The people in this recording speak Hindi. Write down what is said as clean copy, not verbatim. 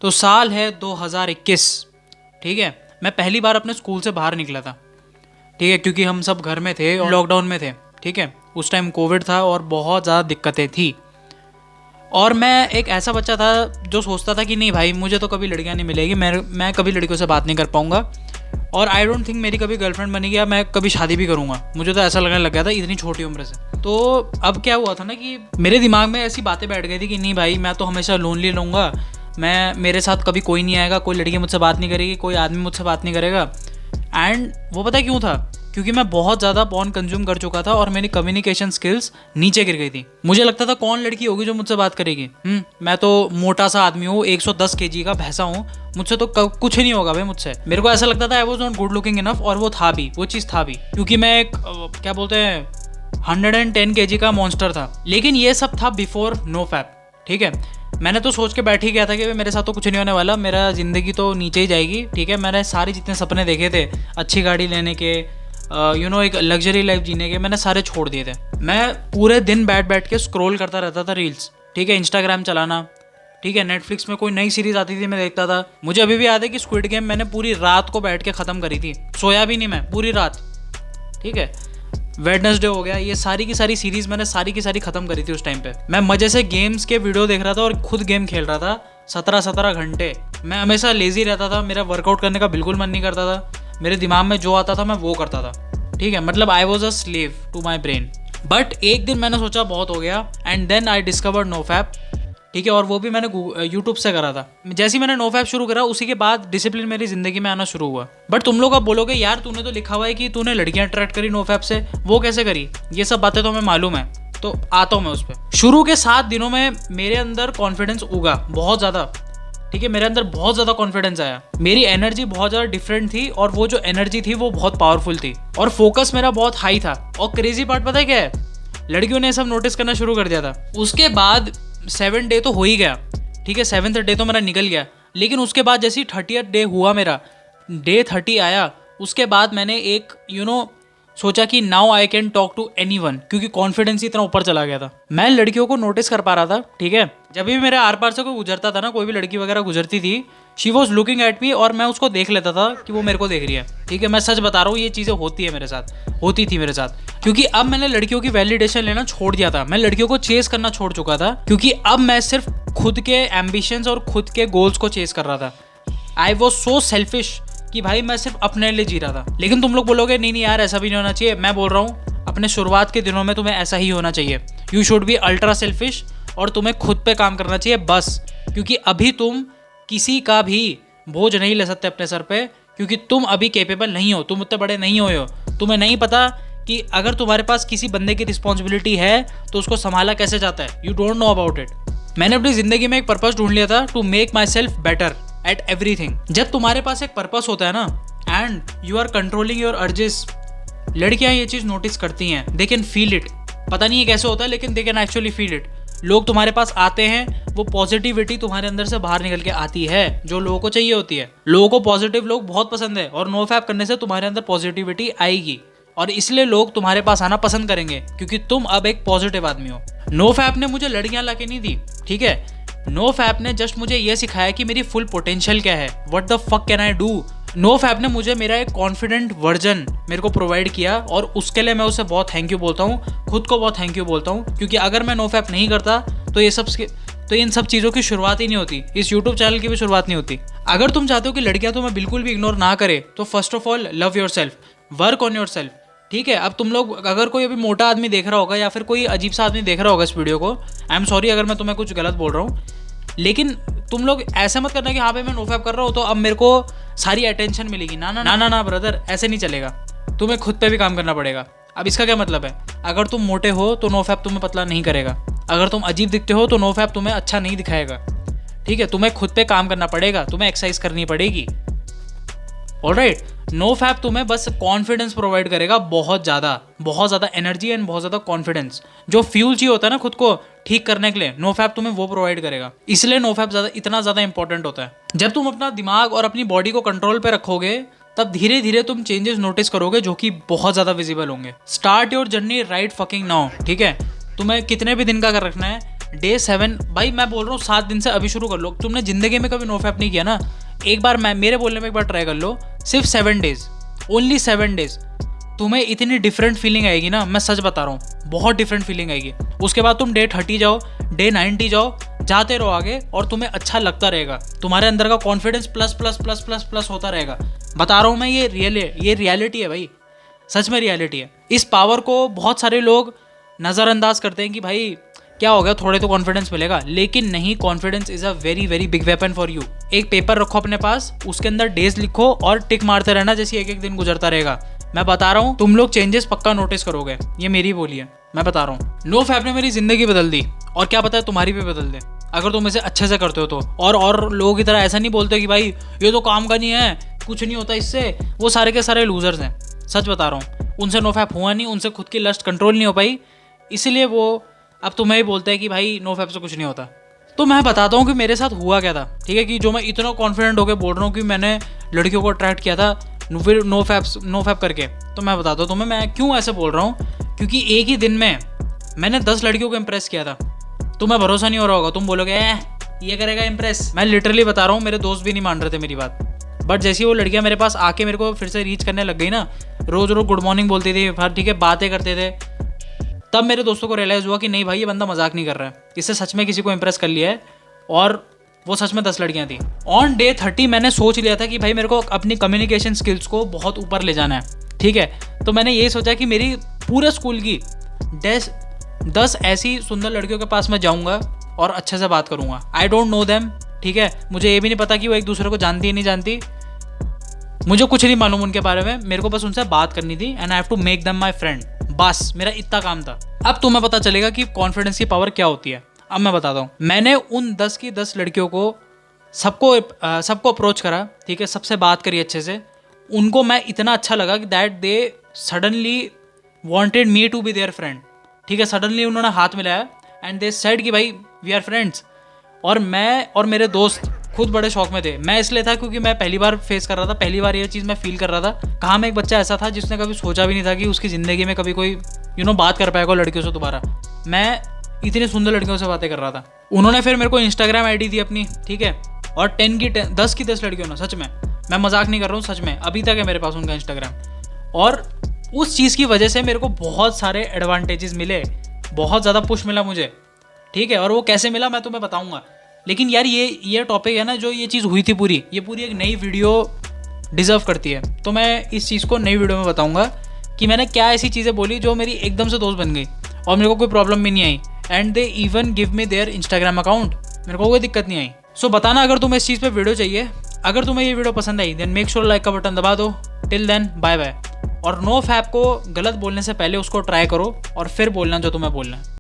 तो साल है 2021, ठीक है। मैं पहली बार अपने स्कूल से बाहर निकला था, ठीक है, क्योंकि हम सब घर में थे और लॉकडाउन में थे, ठीक है। उस टाइम कोविड था और बहुत ज़्यादा दिक्कतें थी। और मैं एक ऐसा बच्चा था जो सोचता था कि नहीं भाई, मुझे तो कभी लड़कियां नहीं मिलेगी, मैं कभी लड़कियों से बात नहीं कर पाऊंगा, और आई डोंट थिंक मेरी कभी गर्लफ्रेंड बनेगी या मैं कभी शादी भी करूंगा। मुझे तो ऐसा लगने लग गया था इतनी छोटी उम्र से। तो अब क्या हुआ था ना कि मेरे दिमाग में ऐसी बातें बैठ गई थी कि नहीं भाई, मैं तो हमेशा लोनली रहूँगा, मेरे साथ कभी कोई नहीं आएगा, कोई लड़की मुझसे बात नहीं करेगी, कोई आदमी मुझसे बात नहीं करेगा। एंड वो पता क्यों था? क्योंकि मैं बहुत ज़्यादा पॉर्न कंज्यूम कर चुका था और मेरी कम्युनिकेशन स्किल्स नीचे गिर गई थी। मुझे लगता था कौन लड़की होगी जो मुझसे बात करेगी। मैं तो मोटा सा आदमी हूँ, 110 kg का भैंसा हूँ, मुझसे तो कुछ नहीं होगा भाई मुझसे। मेरे को ऐसा लगता था I was not good looking enough, और वो था भी, वो चीज़ था भी, क्योंकि मैं एक क्या बोलते हैं 110 kg का मॉन्स्टर था। लेकिन ये सब था बिफोर नो फैप, ठीक है। मैंने तो सोच के बैठ ही गया था कि मेरे साथ तो कुछ नहीं होने वाला, मेरा ज़िंदगी तो नीचे ही जाएगी, ठीक है। मैंने सारे जितने सपने देखे थे, अच्छी गाड़ी लेने के, एक लग्जरी लाइफ जीने के, मैंने सारे छोड़ दिए थे। मैं पूरे दिन बैठ के स्क्रॉल करता रहता था रील्स, ठीक है, इंस्टाग्राम चलाना, ठीक है। नेटफ्लिक्स में कोई नई सीरीज आती थी मैं देखता था। मुझे अभी भी याद है कि स्क्विड गेम मैंने पूरी रात को बैठ के ख़त्म करी थी, सोया भी नहीं मैं पूरी रात, ठीक है। वेडनेसडे हो गया, ये सारी की सारी सीरीज मैंने सारी की सारी खत्म करी थी उस टाइम पे। मैं मजे से गेम्स के वीडियो देख रहा था और खुद गेम खेल रहा था 17 घंटे। मैं हमेशा लेजी रहता था, मेरा वर्कआउट करने का बिल्कुल मन नहीं करता था, मेरे दिमाग में जो आता था मैं वो करता था, ठीक है। मतलब I was a slave to my brain. But एक दिन मैंने सोचा बहुत हो गया, and then I discovered no fap, ठीक है। और वो भी मैंने यूट्यूब से करा था। जैसे ही मैंने नो फैप शुरू करा, उसी के बाद डिसिप्लिन मेरी जिंदगी में आना शुरू हुआ। बट तुम लोग अब बोलोगे यार तूने तो लिखा हुआ है कि तूने लड़कियां अट्रैक्ट करी नो फैप से, वो कैसे करी? ये सब बातें तो हमें मालूम है, तो आता हूँ मैं उस पर। शुरू के 7 दिनों में मेरे अंदर कॉन्फिडेंस उगा बहुत ज़्यादा, ठीक है। मेरे अंदर बहुत ज़्यादा कॉन्फिडेंस आया, मेरी एनर्जी बहुत ज़्यादा डिफरेंट थी, और वो जो एनर्जी थी वो बहुत पावरफुल थी, और फोकस मेरा बहुत हाई था। और क्रेजी पार्ट पता है क्या है? लड़कियों ने सब नोटिस करना शुरू कर दिया था। उसके बाद 7 डे तो हो ही गया, ठीक है, 7th डे तो मेरा निकल गया। लेकिन उसके बाद जैसे 30th डे हुआ, मेरा डे 30 आया, उसके बाद मैंने एक सोचा कि now I can talk to anyone, क्योंकि कॉन्फिडेंस इतना ऊपर चला गया था। मैं लड़कियों को नोटिस कर पा रहा था, ठीक है। जब भी मेरे आर पार से कोई गुजरता था ना, कोई भी लड़की वगैरह गुजरती थी, she was looking at me, और मैं उसको देख लेता था कि वो मेरे को देख रही है, ठीक है। मैं सच बता रहा हूँ, ये चीज़ें होती है मेरे साथ, होती थी मेरे साथ, क्योंकि अब मैंने लड़कियों की वैलिडेशन लेना छोड़ दिया था। मैं लड़कियों को चेस करना छोड़ चुका था, क्योंकि अब मैं सिर्फ खुद के एम्बिशंस और खुद के गोल्स को चेस कर रहा था। आई वॉज सो सेल्फिश कि भाई मैं सिर्फ अपने लिए जी रहा था। लेकिन तुम लोग बोलोगे नहीं यार, ऐसा भी नहीं होना चाहिए। मैं बोल रहा हूँ, अपने शुरुआत के दिनों में तुम्हें ऐसा ही होना चाहिए। You should be ultra selfish, और तुम्हें खुद पे काम करना चाहिए बस, क्योंकि अभी तुम किसी का भी बोझ नहीं ले सकते अपने सर पे, क्योंकि तुम अभी कैपेबल नहीं हो, तुम उतने बड़े नहीं हो। तुम्हें नहीं पता कि अगर तुम्हारे पास किसी बंदे की रिस्पॉन्सिबिलिटी है तो उसको संभाला कैसे जाता है। You don't know about it. मैंने अपनी जिंदगी में एक पर्पस ढूंढ लिया था, to make myself better at everything. जब तुम्हारे पास एक पर्पस होता है ना, and you are controlling your urges, लड़कियां ये चीज़ नोटिस करती हैं, दे कैन फील इट। पता नहीं ये कैसे होता है, लेकिन they can actually feel it. लोग तुम्हारे पास आते हैं, वो पॉजिटिविटी तुम्हारे अंदर से बाहर निकल के आती है, जो लोगों को चाहिए होती है। लोगों को पॉजिटिव लोग बहुत पसंद है, और नो फैप करने से तुम्हारे अंदर पॉजिटिविटी आएगी, और इसलिए लोग तुम्हारे पास आना पसंद करेंगे, क्योंकि तुम अब एक पॉजिटिव आदमी हो। नो फैप ने मुझे लड़कियां ला के नहीं दी, ठीक है। नो फैप ने जस्ट मुझे ये सिखाया कि मेरी फुल पोटेंशियल क्या है, what the fuck can I do. No fap ने मुझे मेरा एक कॉन्फिडेंट वर्जन मेरे को प्रोवाइड किया, और उसके लिए मैं उसे बहुत थैंक यू बोलता हूँ, खुद को बहुत थैंक यू बोलता हूँ, क्योंकि अगर मैं नो फैप नहीं करता तो इन सब चीज़ों की शुरुआत ही नहीं होती, इस यूट्यूब चैनल की भी शुरुआत नहीं होती। अगर तुम चाहते हो कि लड़कियां तुम्हें बिल्कुल भी इग्नोर ना करे, तो first of all love your self, work on your self, ठीक है। अब तुम लोग, अगर कोई अभी मोटा आदमी देख रहा होगा या फिर कोई अजीब सा आदमी देख रहा होगा इस वीडियो को, आई एम सॉरी अगर मैं तुम्हें कुछ गलत बोल रहा हूँ, लेकिन तुम लोग ऐसे मत करना कि हाँ भाई मैं नो फैप कर रहा हूँ तो अब मेरे को सारी अटेंशन मिलेगी। ना ना ना ना ना ब्रदर, ऐसे नहीं चलेगा। तुम्हें खुद पे भी काम करना पड़ेगा। अब इसका क्या मतलब है? अगर तुम मोटे हो तो नो फैप तुम्हें पतला नहीं करेगा, अगर तुम अजीब दिखते हो तो नो फैप तुम्हें अच्छा नहीं दिखाएगा, ठीक है। तुम्हें खुद पे काम करना पड़ेगा, तुम्हें एक्सरसाइज करनी पड़ेगी, ऑलराइट। नो फैप तुम्हें बस कॉन्फिडेंस प्रोवाइड करेगा, बहुत ज़्यादा एनर्जी एंड बहुत ज़्यादा कॉन्फिडेंस। जो फ्यूल चाहिए होता है ना खुद को ठीक करने के लिए, नो फैप तुम्हें वो प्रोवाइड करेगा। इसलिए नो फैप इतना ज़्यादा इंपॉर्टेंट होता है। जब तुम अपना दिमाग और अपनी बॉडी को कंट्रोल पे रखोगे, तब धीरे धीरे तुम चेंजेस नोटिस करोगे, जो कि बहुत ज़्यादा विजिबल होंगे। Start your journey right fucking now, ठीक है। तुम्हें कितने भी दिन का कर रखना है, डे 7 भाई मैं बोल रहा हूँ 7 दिन से अभी शुरू कर लो। तुमने जिंदगी में कभी नो फैप नहीं किया ना, एक बार मैं मेरे बोलने में एक बार ट्राई कर लो, सिर्फ 7 डेज, ओनली 7 डेज, तुम्हें इतनी डिफरेंट फीलिंग आएगी ना, मैं सच बता रहा हूँ, बहुत डिफरेंट फीलिंग आएगी। उसके बाद तुम डे 30 जाओ, डे 90 जाओ, जाते रहो आगे और तुम्हें अच्छा लगता रहेगा, तुम्हारे अंदर का confidence plus plus plus plus plus होता रहेगा। बता रहा हूँ मैं, ये रियलिटी है भाई, सच में रियलिटी है। इस पावर को बहुत सारे लोग नज़रअंदाज करते हैं कि भाई क्या हो गया, थोड़े तो कॉन्फिडेंस मिलेगा, लेकिन नहीं, confidence is a very very big weapon for you. एक पेपर रखो अपने पास, उसके अंदर डेज लिखो और टिक मारते रहना जैसे एक एक दिन गुजरता रहेगा। मैं बता रहा हूँ तुम लोग चेंजेस पक्का नोटिस करोगे, ये मेरी बोली है, मैं बता रहा हूँ। नो फैप ने मेरी जिंदगी बदल दी और क्या पता है तुम्हारी भी बदल दे, अगर तुम इसे अच्छे से करते हो तो। और लोगों की तरह ऐसा नहीं बोलते कि भाई ये तो काम का नहीं है, कुछ नहीं होता इससे, वो सारे के सारे लूजर्स हैं, सच बता रहा हूँ। उनसे नो फैप हुआ नहीं, उनसे खुद की लस्ट कंट्रोल नहीं हो पाई, इसीलिए वो अब तुम्हें ही बोलते हैं कि भाई नो फैप से कुछ नहीं होता। तो मैं बताता हूँ कि मेरे साथ हुआ क्या था, ठीक है, कि जो मैं इतना कॉन्फिडेंट होकर बोल रहा हूँ कि मैंने लड़कियों को अट्रैक्ट किया था फिर नो फैप करके। तो मैं बताता हूँ तुम्हें मैं क्यों ऐसे बोल रहा हूँ, क्योंकि एक ही दिन में मैंने 10 लड़कियों को इम्प्रेस किया था। तुम्हें भरोसा नहीं हो रहा होगा, तुम बोलोगे ये करेगा इम्प्रेस। मैं लिटरली बता रहा हूँ, मेरे दोस्त भी नहीं मान रहे थे मेरी बात, बट जैसे वो लड़कियाँ मेरे पास आके मेरे को फिर से रीच करने लग गई ना, रोज़ गुड मॉर्निंग बोलती थी, हर ठीक है बातें करते थे, तब मेरे दोस्तों को रियलाइज़ हुआ कि नहीं भाई ये बंदा मजाक नहीं कर रहा है, इससे सच में किसी को इम्प्रेस कर लिया है। और वो सच में 10 लड़कियां थी। ऑन डे 30 मैंने सोच लिया था कि भाई मेरे को अपनी कम्युनिकेशन स्किल्स को बहुत ऊपर ले जाना है, ठीक है। तो मैंने ये सोचा कि मेरी पूरे स्कूल की 10 ऐसी सुंदर लड़कियों के पास मैं जाऊँगा और अच्छे से बात करूँगा। आई डोंट नो देम, ठीक है, मुझे ये भी नहीं पता कि वो एक दूसरे को जानती है नहीं जानती, मुझे कुछ नहीं मालूम उनके बारे में, मेरे को बस उनसे बात करनी थी and I have to make them my friend, बस मेरा इतना काम था। अब तुम्हें पता चलेगा कि कॉन्फिडेंस की पावर क्या होती है। अब मैं बताता हूँ, मैंने उन 10 की 10 लड़कियों को सबको अप्रोच करा, ठीक है, सबसे बात करी अच्छे से। उनको मैं इतना अच्छा लगा कि that they suddenly wanted me to be their friend, ठीक है। सडनली उन्होंने हाथ मिलाया एंड दे सेड कि भाई वी आर फ्रेंड्स। और मैं और मेरे दोस्त खुद बड़े शौक में थे। मैं इसलिए था क्योंकि मैं पहली बार फेस कर रहा था, पहली बार ये चीज़ मैं फील कर रहा था। कहाँ में एक बच्चा ऐसा था जिसने कभी सोचा भी नहीं था कि उसकी ज़िंदगी में कभी कोई बात कर पाएगा लड़कियों से दोबारा। मैं इतनी सुंदर लड़कियों से बातें कर रहा था। उन्होंने फिर मेरे को इंस्टाग्राम आईडी दी अपनी, ठीक है, और 10 की 10 लड़कियों ने, सच में मैं मजाक नहीं कर रहा हूँ, सच में अभी तक है मेरे पास उनका इंस्टाग्राम। और उस चीज़ की वजह से मेरे को बहुत सारे एडवांटेजेस मिले, बहुत ज़्यादा पुश मिला मुझे, ठीक है। और वो कैसे मिला मैं तुम्हें बताऊँगा, लेकिन यार ये टॉपिक है ना, जो ये चीज़ हुई थी ये पूरी एक नई वीडियो डिज़र्व करती है। तो मैं इस चीज़ को नई वीडियो में बताऊँगा कि मैंने क्या ऐसी चीज़ें बोली जो मेरी एकदम से दोस्त बन गई और मेरे को कोई प्रॉब्लम भी नहीं आई। And they even give me their Instagram account, मेरे को कोई दिक्कत नहीं आई। सो बताना अगर तुम्हें इस चीज़ पे वीडियो चाहिए। अगर तुम्हें ये वीडियो पसंद आई देन मेक श्योर लाइक का बटन दबा दो। Till then bye bye. और नो फैप को गलत बोलने से पहले उसको ट्राई करो और फिर बोलना जो तुम्हें बोलना है।